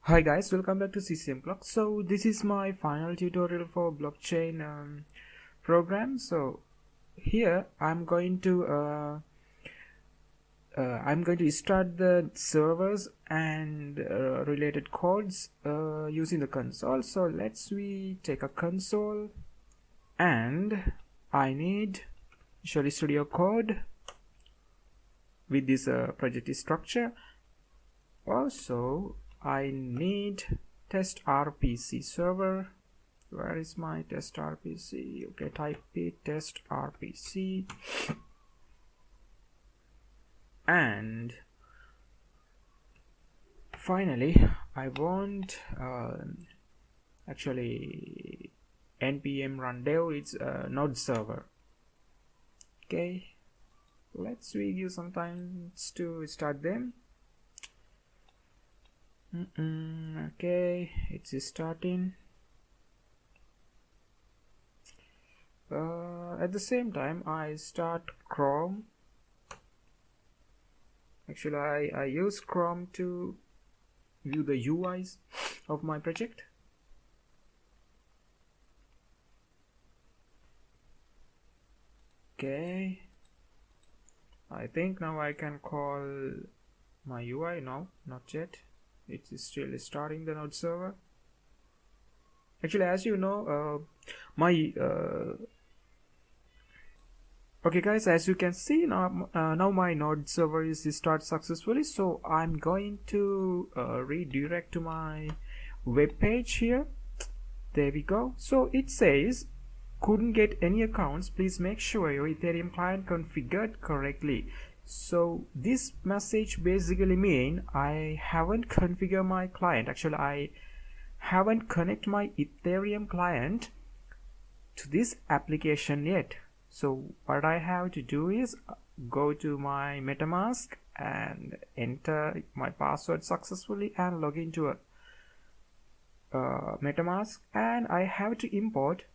Hi guys, welcome back to CCM Block. So this is my final tutorial for blockchain program. So here I'm going to start the servers and related codes using the console. So we take a console, and I need Visual Studio Code with this project structure. Also I need test RPC server. Where is my test RPC? Okay, type it test RPC, and finally I want actually npm run dev. It's a node server. Okay, let's give some time to start them. Okay, it's starting. At the same time I start Chrome. Actually I use Chrome to view the UIs of my project. Okay, I think now I can call my UI. No, not yet. It's still starting the node server. Actually, as you know, okay guys, as you can see now my node server is start successfully. So I'm going to redirect to my web page here. There we go. So it says, couldn't get any accounts, please make sure your Ethereum client configured correctly. So this message basically mean I haven't configured my client. Actually I haven't connect my Ethereum client to this application yet. So what I have to do is go to my MetaMask and enter my password successfully and log into a MetaMask, and I have to import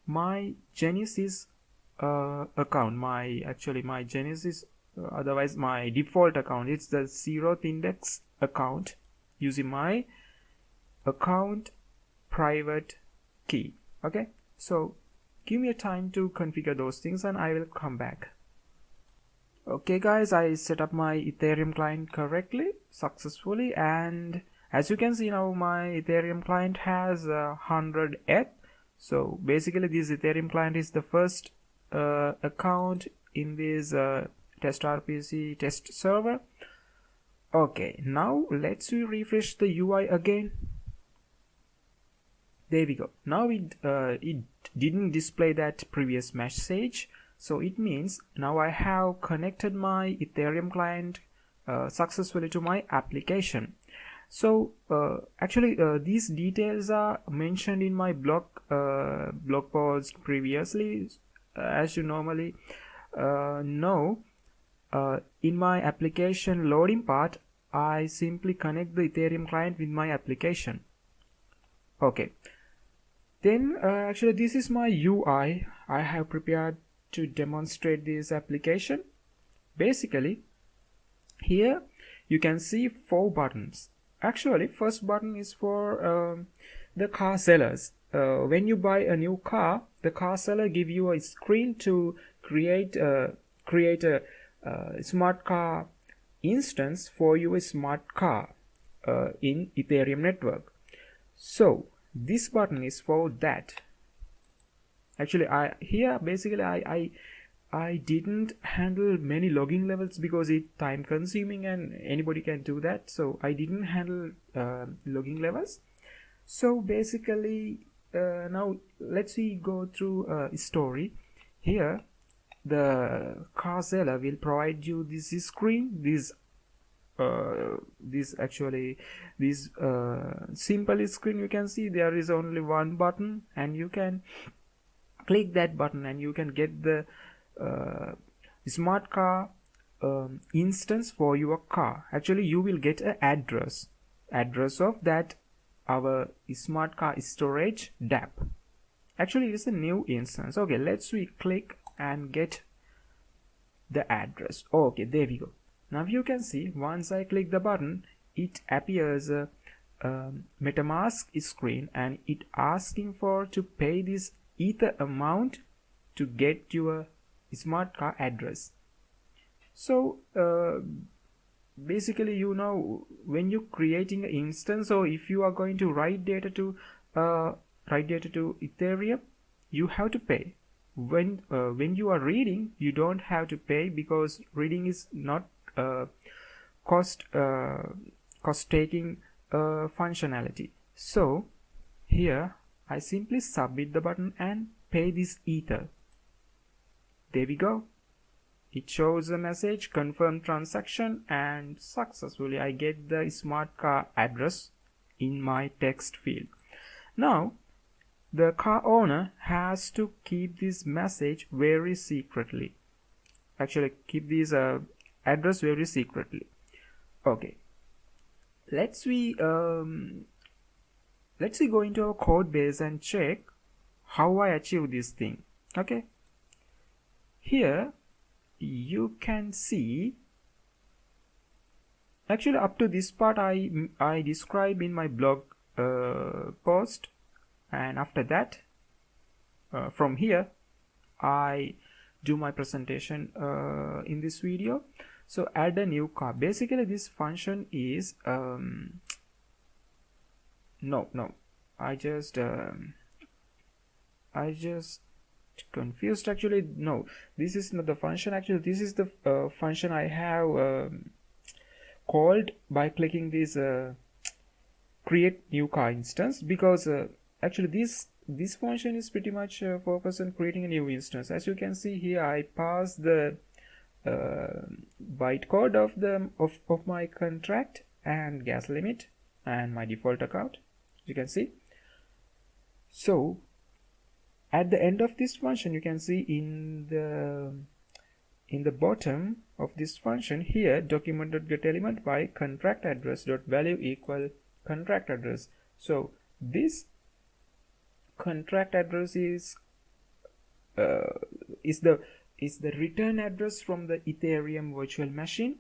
my Genesis account. My Genesis, otherwise my default account, it's the 0th index account, using my account private key. Okay, so give me a time to configure those things and I will come back. Okay guys, I set up my Ethereum client correctly, successfully, and as you can see now my Ethereum client has 100 ETH. So basically this Ethereum client is the first account in this test RPC test server. Okay, now let's refresh the UI again. There we go. Now it didn't display that previous message, so it means now I have connected my Ethereum client successfully to my application. So actually these details are mentioned in my blog post previously. As you normally know, in my application loading part I simply connect the Ethereum client with my application. Okay, then actually this is my UI I have prepared to demonstrate this application. Basically here you can see 4 buttons. Actually first button is for the car sellers. When you buy a new car, the car seller give you a screen to create a smart car instance for your smart car in Ethereum network. So this button is for that. Actually I didn't handle many logging levels because it's time consuming and anybody can do that, so I didn't handle logging levels. So basically now let's go through a story. Here the car seller will provide you this screen, this simple screen. You can see there is only one button and you can click that button and you can get the smart car instance for your car. Actually you will get an address of that our smart car storage dApp. Actually it's a new instance. Okay, let's click and get the address. Okay, there we go. Now you can see once I click the button it appears MetaMask screen, and it asking for to pay this Ether amount to get your smart car address. So basically, you know, when you're creating an instance, or if you are going to write data to Ethereum, you have to pay. When you are reading, you don't have to pay, because reading is not cost taking functionality. So here I simply submit the button and pay this Ether. There we go. It shows a message, confirm transaction, and successfully I get the smart car address in my text field. Now the car owner has to keep this message very secretly. Actually, keep this address very secretly. Okay, let's we go into our code base and check how I achieve this thing. Okay, here you can see, actually up to this part I describe in my blog post, and after that from here I do my presentation in this video. So add a new car. Basically this function is I just confused. Actually, no, this is not the function. Actually, this is the function I have called by clicking this create new car instance, because actually this function is pretty much focused on creating a new instance. As you can see here, I pass the bytecode of my contract and gas limit and my default account, you can see. So at the end of this function, you can see in the bottom of this function here, document.getElement by contract address dot value equal contract address. So this contract address is the return address from the Ethereum virtual machine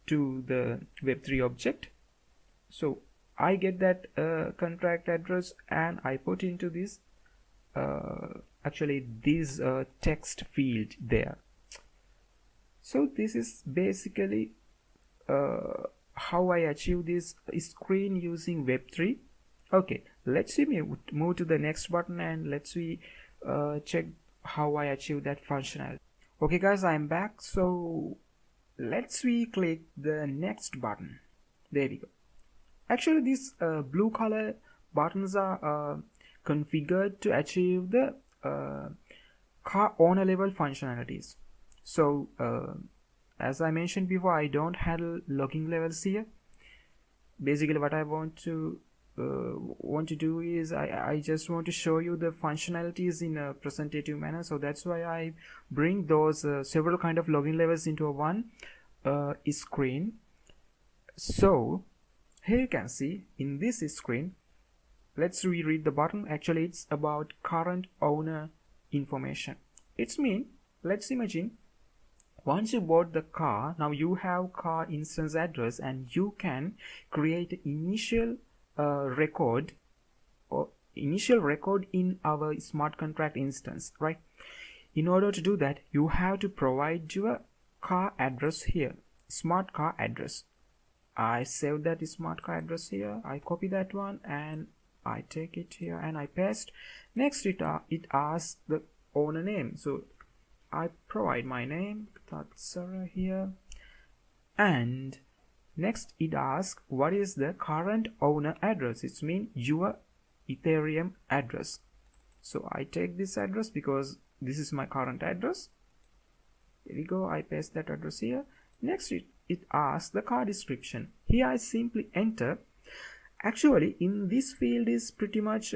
to the Web3 object. So I get that contract address and I put into this this text field there. So this is basically how I achieve this screen using Web3. Okay, let's see me move to the next button and let's see check how I achieve that functionality. Okay guys, I'm back. So let's click the next button. There we go. Actually these blue color buttons are configured to achieve the car owner level functionalities. So as I mentioned before, I don't handle logging levels here. Basically what I want to do is I just want to show you the functionalities in a presentative manner. So that's why I bring those several kind of logging levels into a one screen. So here you can see in this screen, let's reread the button. Actually it's about current owner information. It's mean, let's imagine once you bought the car, now you have car instance address and you can create initial record in our smart contract instance, right? In order to do that, you have to provide your car address here, smart car address. I save that smart car address here, I copy that one and I take it here and I paste. Next it asks the owner name, so I provide my name, Tatsara here, and next it asks what is the current owner address. It's mean your Ethereum address. So I take this address because this is my current address. Here we go, I paste that address here. Next it asks the car description. Here I simply enter. Actually in this field is pretty much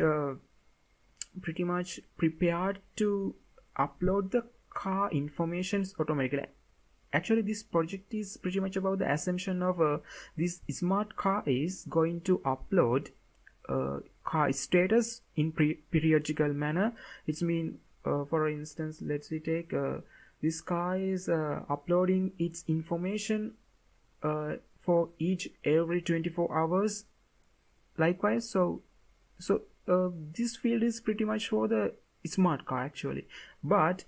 prepared to upload the car informations automatically. Actually this project is pretty much about the assumption of this smart car is going to upload car status in periodical manner. It's mean for instance, let's take this car is uploading its information for every 24 hours, likewise. So this field is pretty much for the smart car actually, but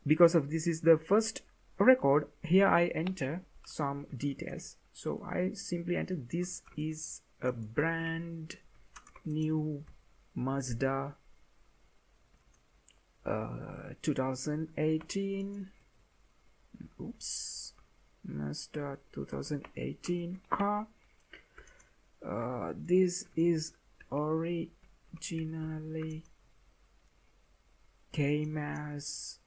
because of this is the first record, here I enter some details. So I simply enter this is a brand new Mazda 2018 Mazda 2018 car. This is originally came as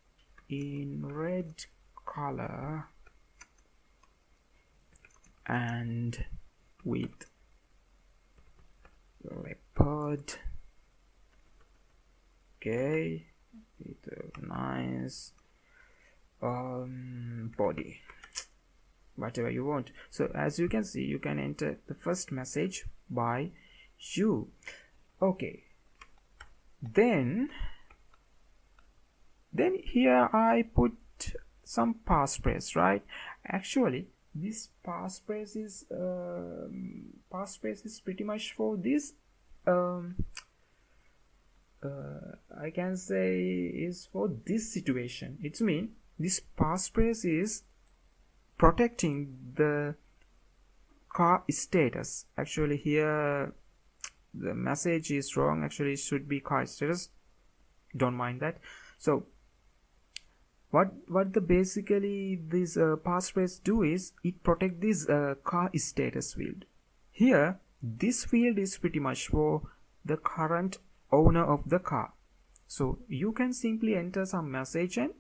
in red color and with leopard, okay, with a nice body, whatever you want. So as you can see, you can enter the first message by you. Okay, then here I put some passphrase, right? Actually this passphrase is pretty much for this I can say is for this situation. It's mean this passphrase is protecting the car status. Actually here the message is wrong, actually it should be car status, don't mind that. So what the basically this passphrase do is it protect this car status field. Here this field is pretty much for the current owner of the car. So you can simply enter some message and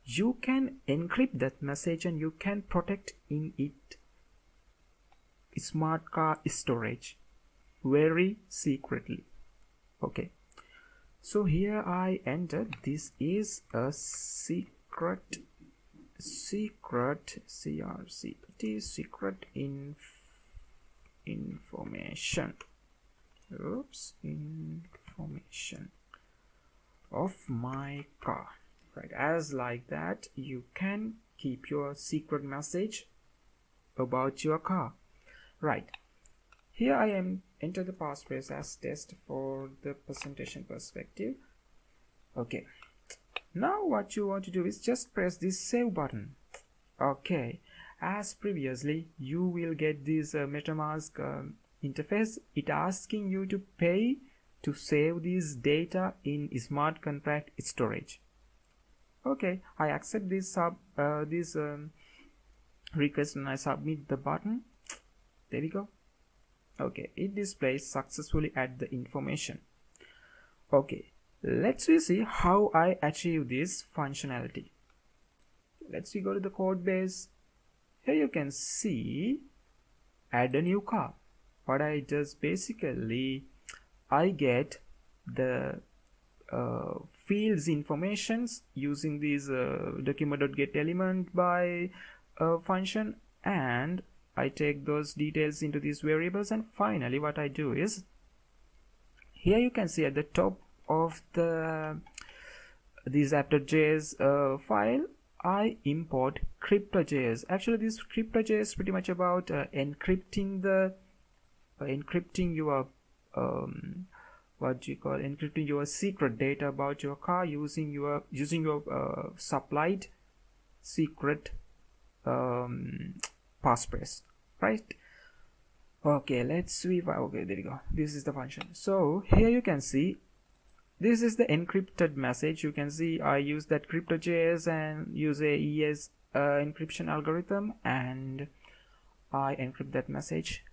you can encrypt that message and you can protect in it smart car storage very secretly. Okay, so here I enter this is a secret information. Information of my car, right? As like that you can keep your secret message about your car, right? Here I am enter the passphrase as test for the presentation perspective. Okay, now what you want to do is just press this save button. Okay, as previously you will get this MetaMask interface. It asking you to pay to save this data in smart contract storage. Okay, I accept this request and I submit the button. There we go. Okay, it displays successfully add the information. Okay, let's see how I achieve this functionality. Let's go to the code base. Here you can see add a new car. What I just basically I get the fields informations using this document.getElement by function, and I take those details into these variables, and finally what I do is here you can see at the top of the this app.js file I import crypto.js. Actually this crypto.js is pretty much about encrypting the encrypting your encrypting your secret data about your car using your supplied secret passphrase, right? Okay, let's see. Okay, there you go. This is the function. So here you can see this is the encrypted message. You can see I use that crypto.js and use a ES encryption algorithm, and I encrypt that message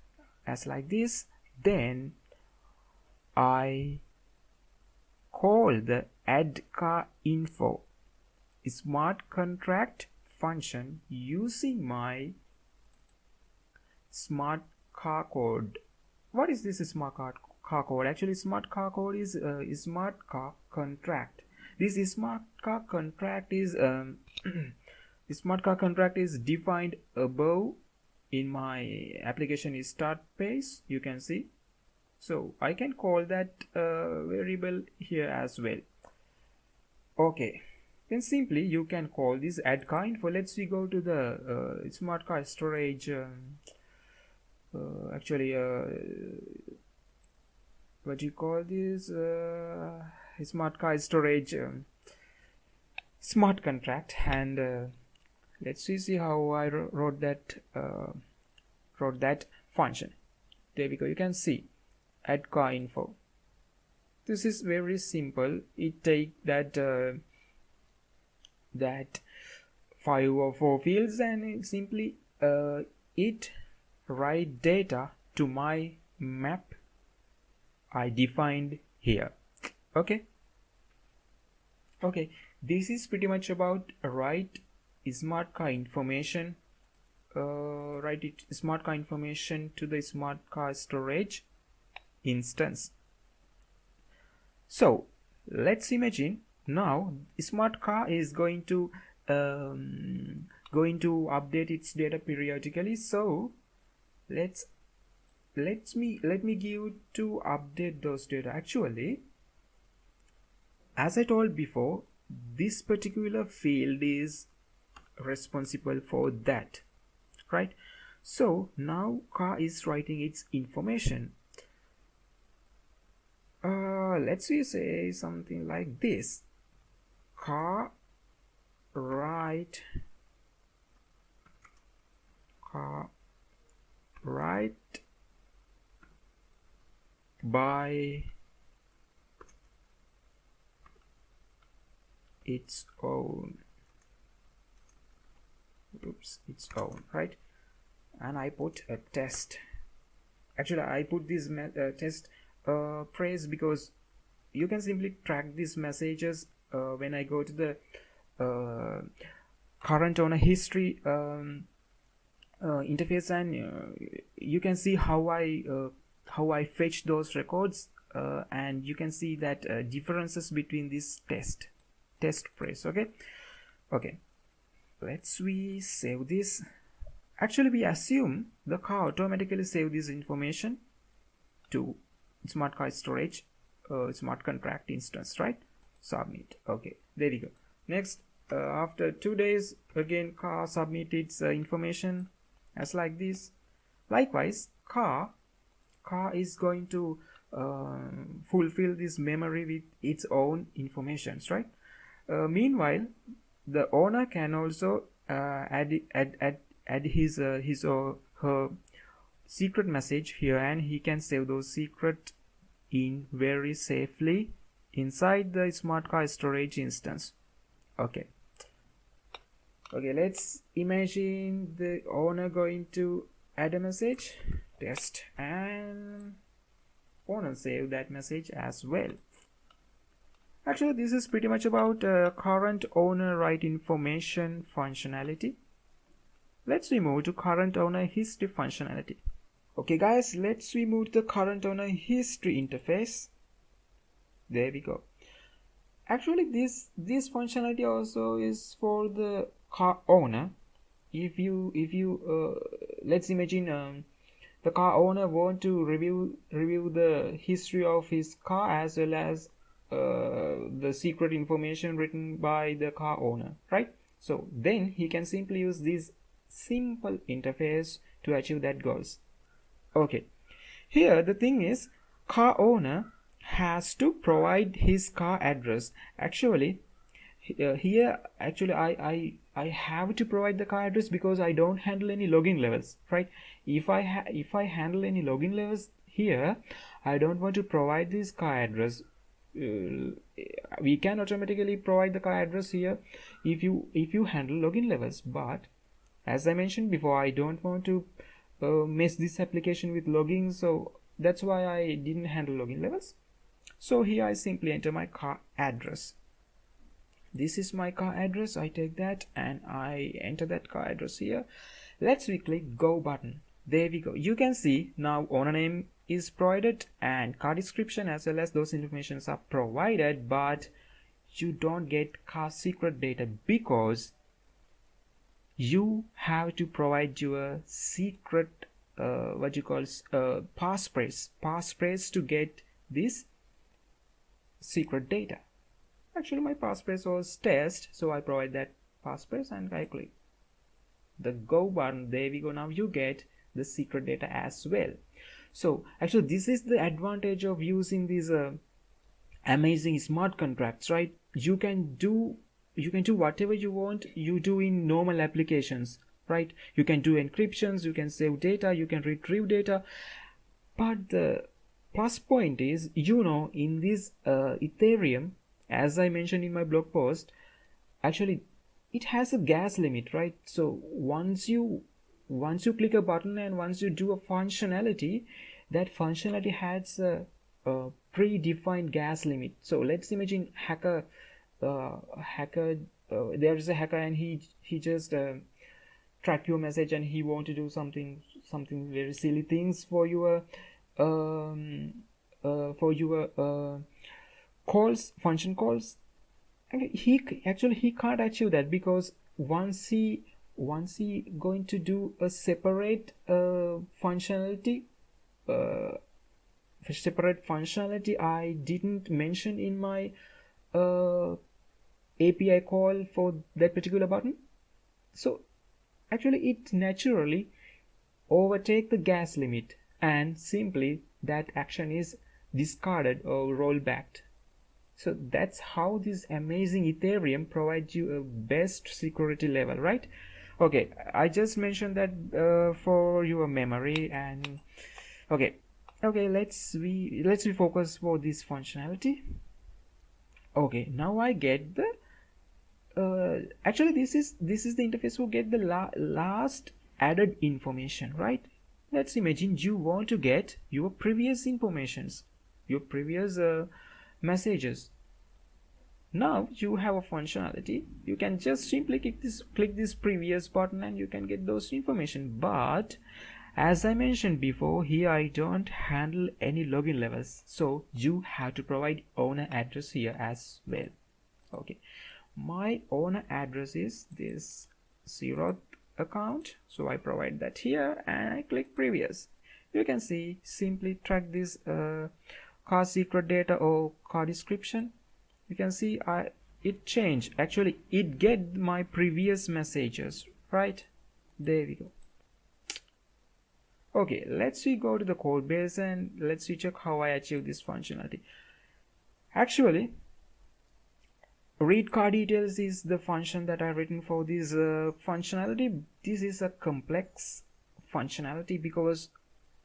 as like this. Then I call the add car info smart contract function using my smart car code. What is this smart car code? Actually smart car code is smart car contract. This smart car contract is smart car contract is defined above in my application start page, you can see. So I can call that variable here as well. Okay, then simply you can call this add car info. Let's go to the smart car storage. what you call this, smart car storage smart contract. And let's see how I wrote that function. There we go. You can see add car info. This is very simple. It take that 5 or 4 fields and simply it write data to my map I defined here. Okay, this is pretty much about write smart car information, smart car information to the smart car storage instance. So let's imagine now smart car is going to update its data periodically. So let me give to update those data. Actually, as I told before, this particular field is responsible for that, right? So now car is writing its information. Let's say something like this: car write by its own, right? And I put a test. Actually, I put this test phrase because you can simply track these messages when I go to the current owner history interface, and you can see how I fetch those records, and you can see that differences between this test phrase. Okay, let's we save this. Actually, we assume the car automatically save this information to smart car storage smart contract instance, right? Submit. Okay, there we go. Next, after 2 days, again car submit its information as like this. Likewise, car is going to fulfill this memory with its own informations, right? Meanwhile, the owner can also add his or her secret message here, and he can save those secret in very safely inside the smart car storage instance. Okay, let's imagine the owner going to add a message, test, and owner save that message as well. Actually, this is pretty much about current owner write information functionality. Let's move to current owner history functionality. Okay guys, let's move to the current owner history interface. There we go. Actually, this functionality also is for the car owner. If you let's imagine the car owner want to review the history of his car as well as the secret information written by the car owner, right? So then he can simply use this simple interface to achieve that goals. Okay, here the thing is, car owner has to provide his car address. Actually, here I have to provide the car address because I don't handle any login levels, right? If I handle any login levels here, I don't want to provide this car address. We can automatically provide the car address here if you handle login levels, but as I mentioned before, I don't want to mess this application with logging, so that's why I didn't handle login levels. So here I simply enter my car address. This is my car address. I take that and I enter that car address here. Let's click go button. There we go. You can see now owner name is provided and car description as well as those informations are provided, but you don't get car secret data because you have to provide your secret passphrase to get this secret data. Actually, my passphrase was test, so I provide that passphrase and I click the go button. There we go. Now you get the secret data as well. So actually this is the advantage of using these amazing smart contracts, right? You can do whatever you want you do in normal applications, right? You can do encryptions, you can save data, you can retrieve data. But the plus point is, in this Ethereum, as I mentioned in my blog post, actually it has a gas limit, right? So once you click a button and once you do a functionality, that functionality has a predefined gas limit. So let's imagine there is a hacker and he just track your message and he want to do something very silly things for your function calls. And he can't achieve that, because once he going to do a separate functionality I didn't mention in my API call for that particular button. So actually it naturally overtake the gas limit, and simply that action is discarded or rolled back. So that's how this amazing Ethereum provides you a best security level, right? Okay, I just mentioned that for your memory. And okay, let's we focus for this functionality. Okay, now I get the actually this is the interface who get the last added information, right? Let's imagine you want to get your previous informations, your previous messages. Now you have a functionality, you can just simply click this previous button and you can get those information. But as I mentioned before, here I don't handle any login levels, so you have to provide owner address here as well. Okay, my owner address is this 0th account, so I provide that here and I click previous. You can see, simply track this car secret data or car description. You can see it changed. Actually it get my previous messages, right? There we go. Okay, let's go to the code base and let's check how I achieve this functionality. Actually, read car details is the function that I've written for this functionality. This is a complex functionality because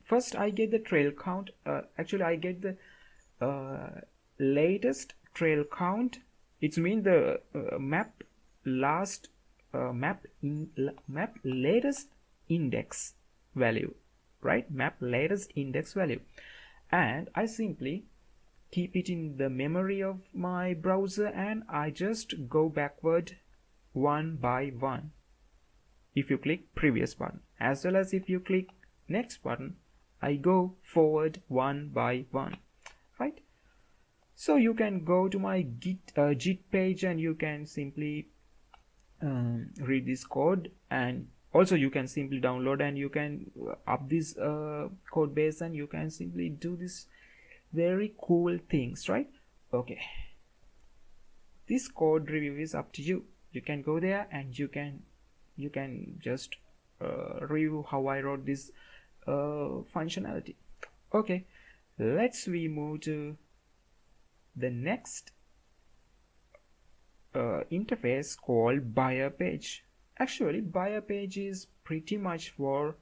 first I get the trail count. Actually I get the latest trail count. It's mean the map latest index value, right? Map latest index value, and I simply keep it in the memory of my browser and I just go backward one by one. If you click previous button, as well as if you click next button, I go forward one by one, right? So you can go to my Git page and you can simply read this code, and also you can simply download and you can up this code base and you can simply do this very cool things, right? Okay, this code review is up to you. You can go there and you can just review how I wrote this functionality. Okay, we move to the next interface called buyer page. Actually buyer page is pretty much for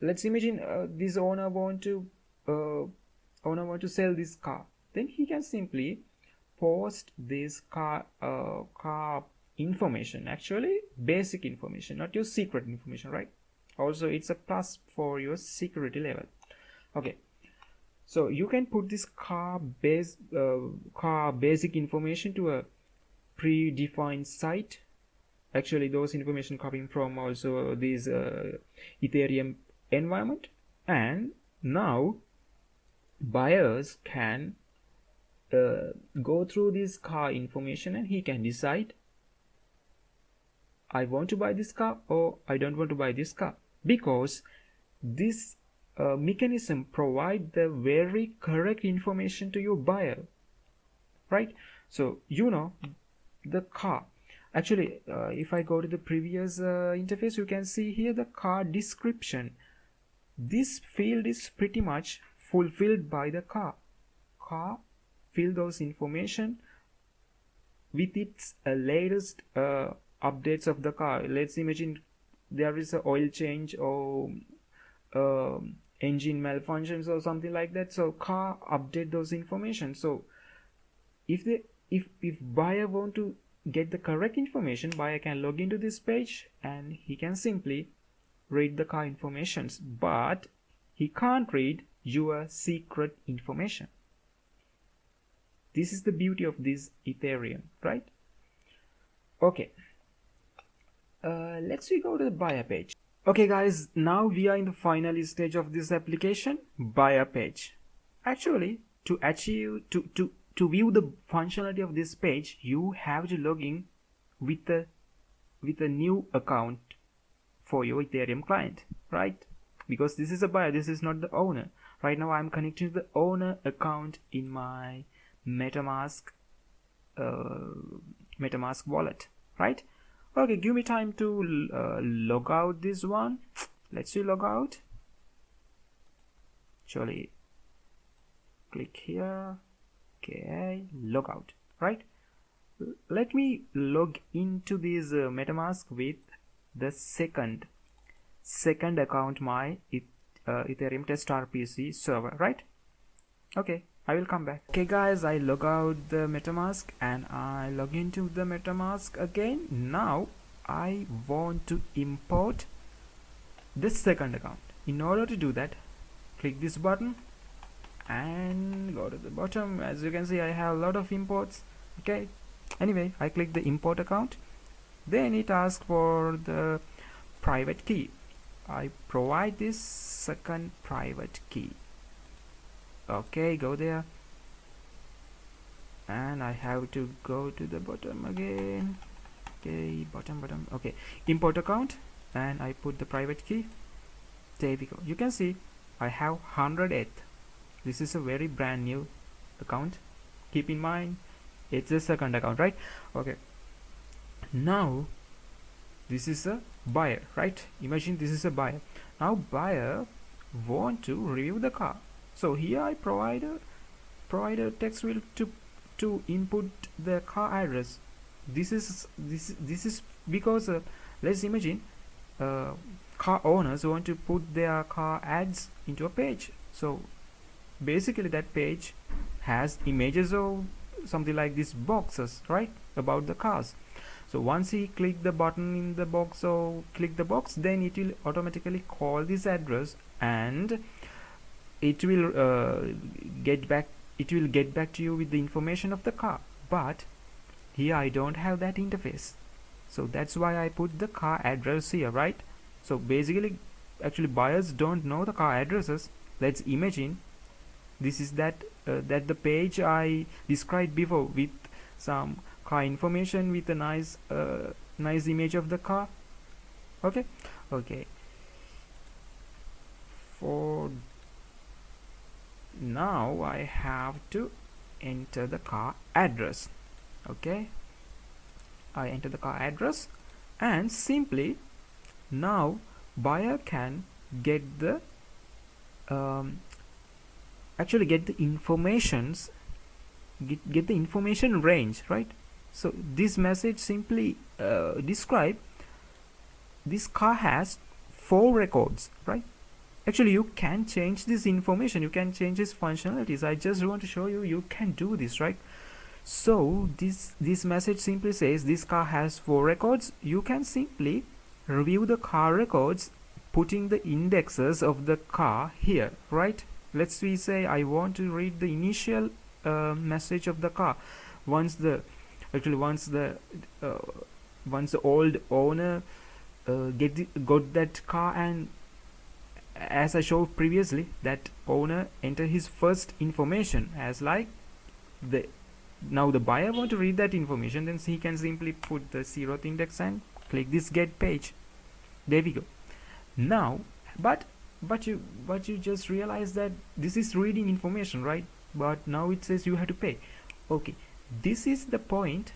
let's imagine this owner want to sell this car. Then he can simply post this car information, actually basic information, not your secret information, right? Also it's a plus for your security level. Okay, so you can put this car basic information to a predefined site. Actually those information coming from also this Ethereum environment, and now buyers can go through this car information and he can decide, I want to buy this car or I don't want to buy this car, because this mechanism provide the very correct information to your buyer, right? So the car, Actually, if I go to the previous interface, you can see here the car description. This field is pretty much fulfilled by the car. Car fill those information with its latest updates of the car. Let's imagine there is a oil change or engine malfunctions or something like that, so car update those information. So if buyer want to get the correct information, buyer can log into this page and he can simply read the car informations, but he can't read your secret information. This is the beauty of this Ethereum, right? Okay, let's go to the buyer page. Okay guys, now we are in the final stage of this application, buyer page. Actually, to view the functionality of this page, you have to log in with a new account for your Ethereum client, right? Because this is a buyer, this is not the owner. Right now I'm connecting to the owner account in my MetaMask wallet, right? Okay, give me time to log out this one. Let's see, log out. Actually, click here. Okay, log out, right? Let me log into this MetaMask with the second account, my Ethereum test RPC server, right? Okay, I will come back. Okay guys, I log out the MetaMask and I log into the MetaMask again. Now I want to import this second account. In order to do that, click this button and go to the bottom. As you can see, I have a lot of imports. Okay, anyway, I click the import account. Then it asks for the private key. I provide this second private key. Okay, go there and I have to go to the bottom again. Okay, bottom. Okay, import account, and I put the private key. There we go. You can see I have 100 ETH. This is a very brand new account. Keep in mind it's the second account, right? Okay, now this is a buyer, right? Imagine this is a buyer. Now buyer want to review the car. So here I provide a text field to input the car address. This is because let's imagine car owners want to put their car ads into a page. So basically that page has images of something like these boxes, right, about the cars. So once he click the button in the box or click the box, then it will automatically call this address and it will get back to you with the information of the car. But here I don't have that interface, so that's why I put the car address here, right? So basically, actually buyers don't know the car addresses. Let's imagine this is that the page I described before with some car information with a nice image of the car. Okay, for now I have to enter the car address. Okay, I enter the car address and simply now buyer can get the actually get the informations get the information range, right? So this message simply describe this car has 4 records, right? Actually you can change this information, you can change its functionalities. I just want to show you can do this, right? So this message simply says this car has 4 records. You can simply review the car records putting the indexes of the car here, right? Let's say I want to read the initial message of the car. Once the old owner got that car, and as I showed previously, that owner enter his first information as like now the buyer want to read that information, then he can simply put the 0th index and click this get page. There we go. Now but you just realize that this is reading information, right? But now it says you have to pay. Okay, this is the point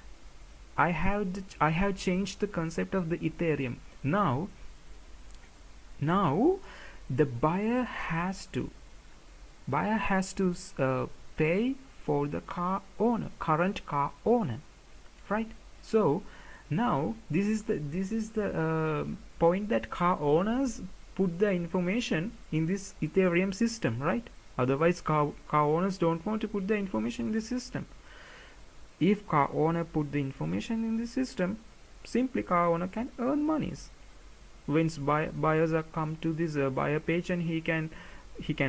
I have changed the concept of the Ethereum. Now the buyer has to pay for the current car owner, right? So now this is the point that car owners put the information in this Ethereum system, right? Otherwise car owners don't want to put the information in the system. If car owner put the information in the system, simply car owner can earn monies. Once buyers are come to this buyer page, and he can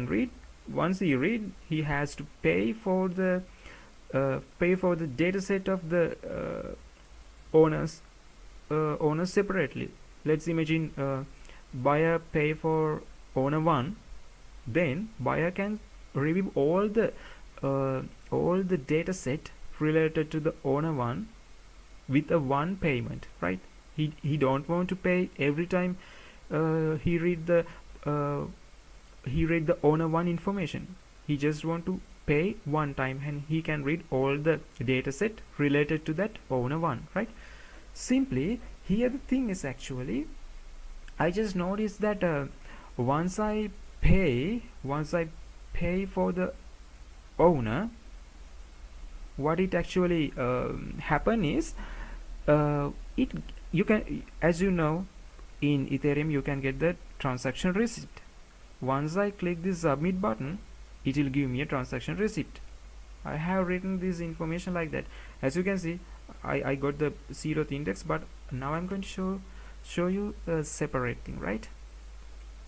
read. Once he read, he has to pay for the data set of the owners separately. Let's imagine buyer pay for owner 1, then buyer can review all the data set related to the owner 1 with a one payment, right? He don't want to pay every time he read the owner 1 information. He just want to pay one time, and he can read all the data set related to that owner 1, right? Simply here the thing is, actually I just noticed that once I pay for the owner, what it actually happen is you can, as you know, in Ethereum you can get the transaction receipt. Once I click this submit button, it will give me a transaction receipt. I have written this information like that. As you can see, I got the 0th index, but now I'm going to show you a separate thing, right?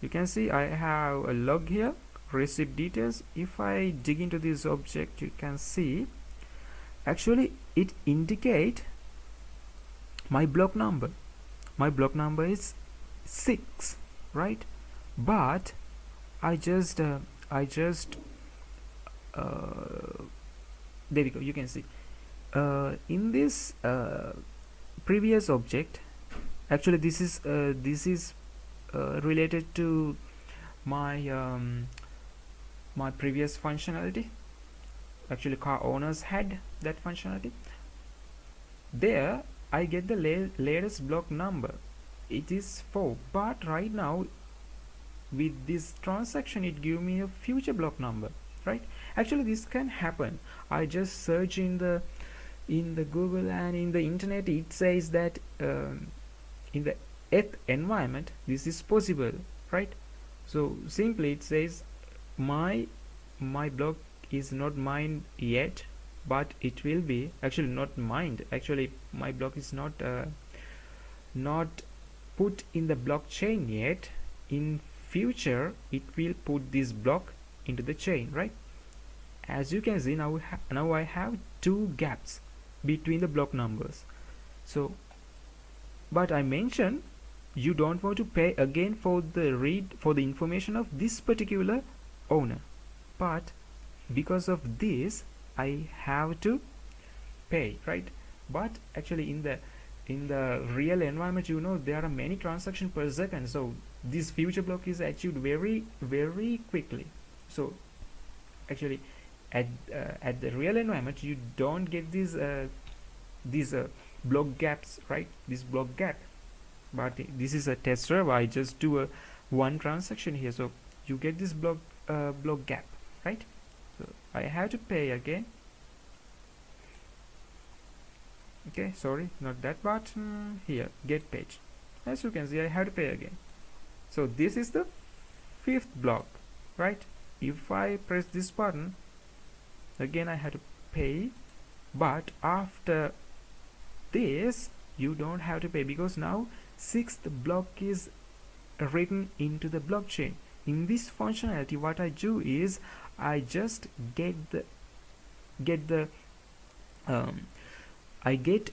You can see I have a log here, receipt details. If I dig into this object, you can see actually it indicate my block number. My block number is 6, right? But I just there we go. You can see in this previous object, actually this is related to my my previous functionality. Actually car owners had that functionality. There I get the latest block number, it is 4, but right now with this transaction it give me a future block number, right? Actually this can happen. I just search in the Google and in the internet, it says that in the Ethereum environment this is possible, right? So simply it says my block is not mined yet, but it will be. Actually not mined, actually my block is not put in the blockchain yet. In future it will put this block into the chain, right? As you can see, now I have 2 gaps between the block numbers. So but I mentioned you don't want to pay again for the information of this particular owner, but because of this I have to pay, right? But actually in the real environment, you know, there are many transactions per second, so this future block is achieved very quickly. So actually at the real environment you don't get these block gaps, right? This block gap. But this is a test server, I just do one transaction here, so you get this block gap, right? So I have to pay again. Okay, sorry, not that button. Here, get page. As you can see, I have to pay again. So this is the 5th block, right? If I press this button again, I have to pay. But after this you don't have to pay, because now 6th block is written into the blockchain. In this functionality, what I do is I just I get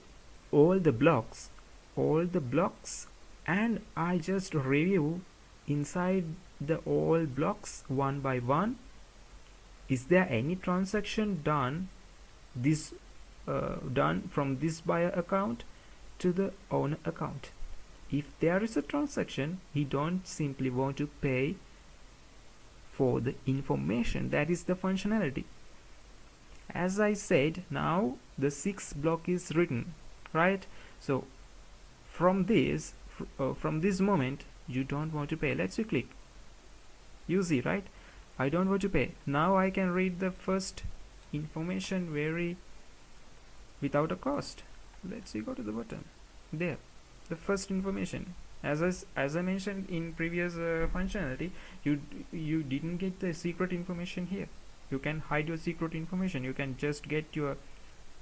all the blocks, and I just review inside the all blocks one by one. Is there any transaction done from this buyer account to the owner account? If there is a transaction, he don't simply want to pay for the information. That is the functionality. As I said, now the 6th block is written. right? So from this moment you don't want to pay. Let's you click, you see, right? I don't want to pay. Now I can read the first information very without a cost. Let's see, go to the bottom there, the first information. As I mentioned in previous functionality, you didn't get the secret information here. You can hide your secret information. You can just get your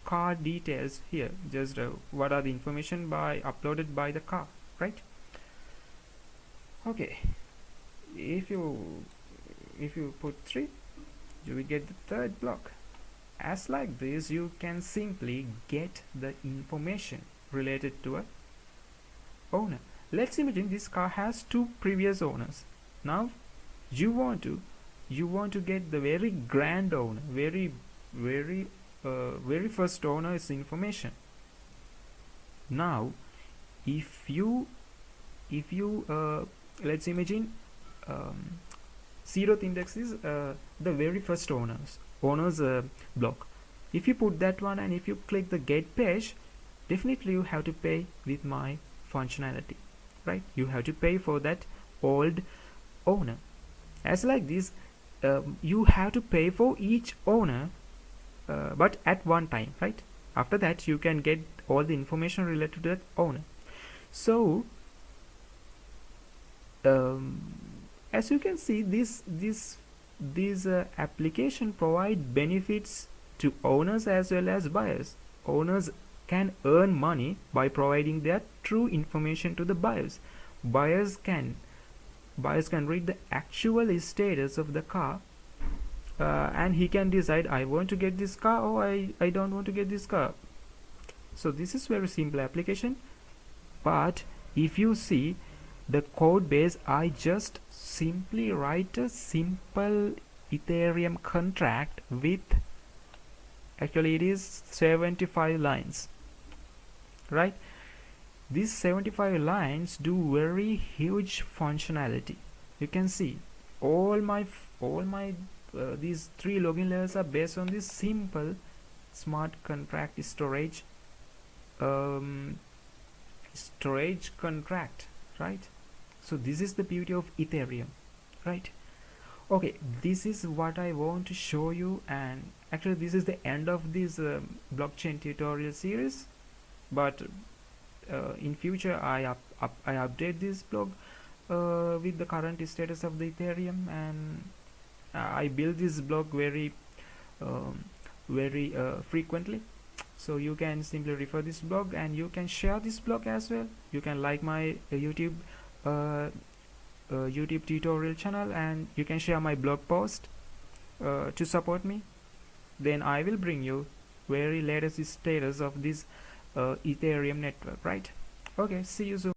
car details here, just what are the information uploaded by the car, right? Okay, if you put 3, you will get the third block. As like this, you can simply get the information related to a owner. Let's imagine this car has 2 previous owners. Now you want to get the very grand owner, very first owner's information. Now if you let's imagine 0th index is the very first owners block. If you put that one and if you click the get page, definitely you have to pay with my functionality, right? You have to pay for that old owner. As like this, you have to pay for each owner, but at one time, right? After that you can get all the information related to that owner. So as you can see, this application provide benefits to owners as well as buyers. Owners can earn money by providing their true information to the buyers. Buyers can read the actual status of the car, and he can decide, I want to get this car or I don't want to get this car. So this is very simple application. But if you see the code base, I just simply write a simple Ethereum contract with, actually it is 75 lines, right? These 75 lines do very huge functionality. You can see all my these 3 login layers are based on this simple smart contract storage contract, right? So this is the beauty of Ethereum, right? Okay, this is what I want to show you, and actually this is the end of this blockchain tutorial series. But in future I update this blog with the current status of the Ethereum, and I build this blog very frequently. So you can simply refer this blog, and you can share this blog as well. You can like my YouTube tutorial channel, and you can share my blog post to support me. Then I will bring you very latest status of this Ethereum network, right? Okay, see you soon.